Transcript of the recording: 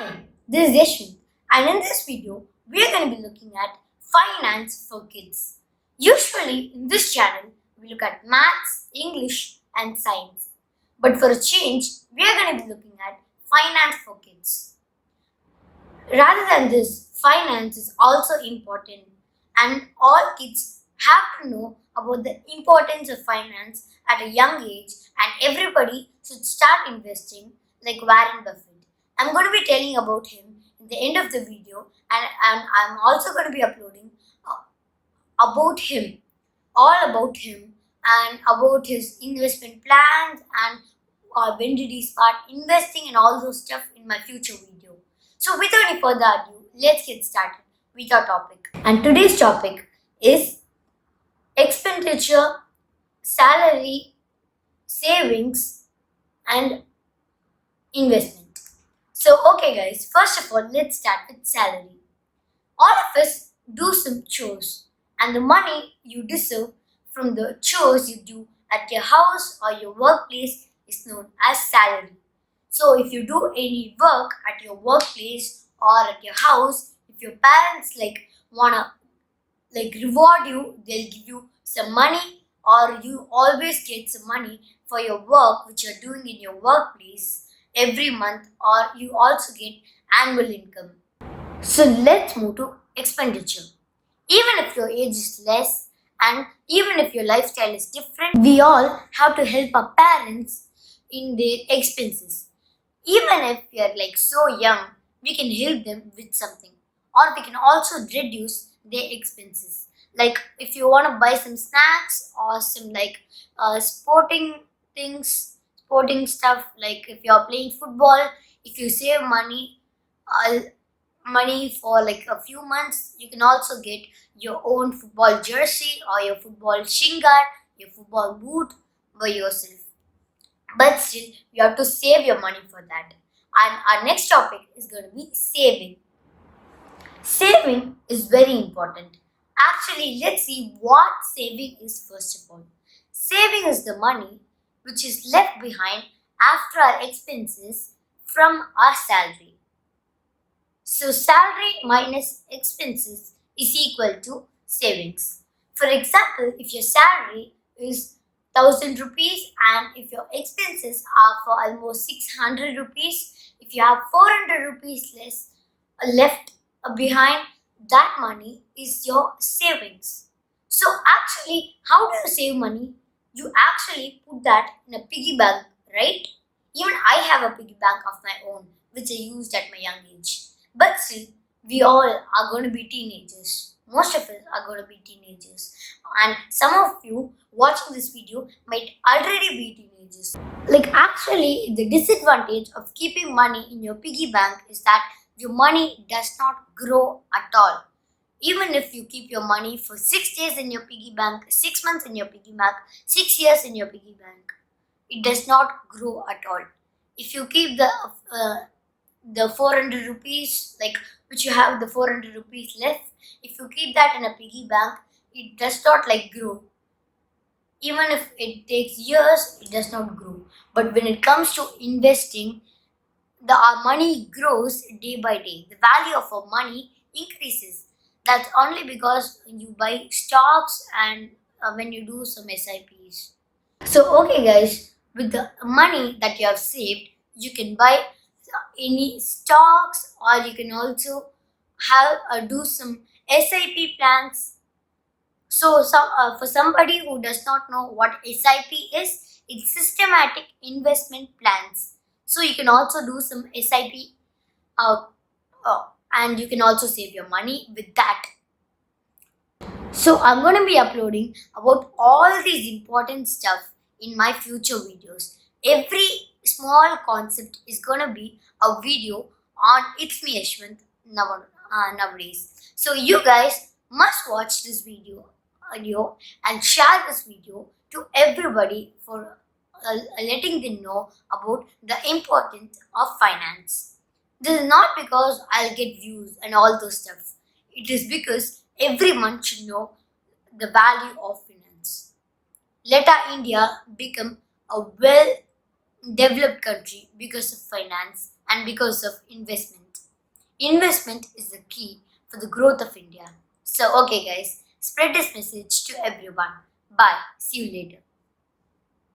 Hi, this is Yashwant, and in this video, we are going to be looking at finance for kids. Usually, in this channel, we look at maths, English, and science. But for a change, we are going to be looking at finance for kids. Rather than this, finance is also important, and all kids have to know about the importance of finance at a young age, and everybody should start investing like Warren Buffett. I'm going to be telling about him in the end of the video, and I'm also going to be uploading about him, all about him, and about his investment plans and when did he start investing and all those stuff in my future video. So without any further ado, let's get started with our topic. And today's topic is expenditure, salary, savings, and investment. So okay guys, first of all, let's start with salary. All of us do some chores, and the money you deserve from the chores you do at your house or your workplace is known as salary. So if you do any work at your workplace or at your house, if your parents wanna reward you, they'll give you some money, or you always get some money for your work which you're doing in your workplace every month, or you also get annual income. So let's move to expenditure. Even if your age is less and even if your lifestyle is different, we all have to help our parents in their expenses. Even if we are so young, we can help them with something, or we can also reduce their expenses. Like if you want to buy some snacks or some sporting things, sporting stuff, like if you are playing football, if you save money for like a few months, you can also get your own football jersey or your football shin guard, your football boot by yourself. But still, you have to save your money for that. And our next topic is going to be saving. Saving is very important. Actually, let's see what saving is first of all. Saving is the money which is left behind after our expenses from our salary. So salary minus expenses is equal to savings. For example, if your salary is 1000 rupees and if your expenses are for almost 600 rupees, if you have 400 rupees left behind, that money is your savings. So actually, how do you save money? You actually put that in a piggy bank, right? Even I have a piggy bank of my own which I used at my young age. But still, we all are going to be teenagers. Most of us are going to be teenagers. And some of you watching this video might already be teenagers. Actually, the disadvantage of keeping money in your piggy bank is that your money does not grow at all. Even if you keep your money for 6 days in your piggy bank, 6 months in your piggy bank, 6 years in your piggy bank, it does not grow at all. If you keep the 400 rupees, which you have the 400 rupees left, if you keep that in a piggy bank, it does not grow. Even if it takes years, it does not grow. But when it comes to investing, our money grows day by day. The value of our money increases. That's only because you buy stocks and when you do some SIPs. So okay guys, with the money that you have saved, you can buy any stocks, or you can also have do some SIP plans. So for somebody who does not know what SIP is, it's systematic investment plans. So you can also do some SIP and you can also save your money with that. So I'm going to be uploading about all these important stuff in my future videos. Every small concept is going to be a video on itzmeyashwanth nowadays. So you guys must watch this video and share this video to everybody for letting them know about the importance of finance. This is not because I'll get views and all those stuff. It is because everyone should know the value of finance. Let our India become a well-developed country because of finance, and because of investment. Investment is the key for the growth of India. So, okay, guys, spread this message to everyone. Bye. See you later.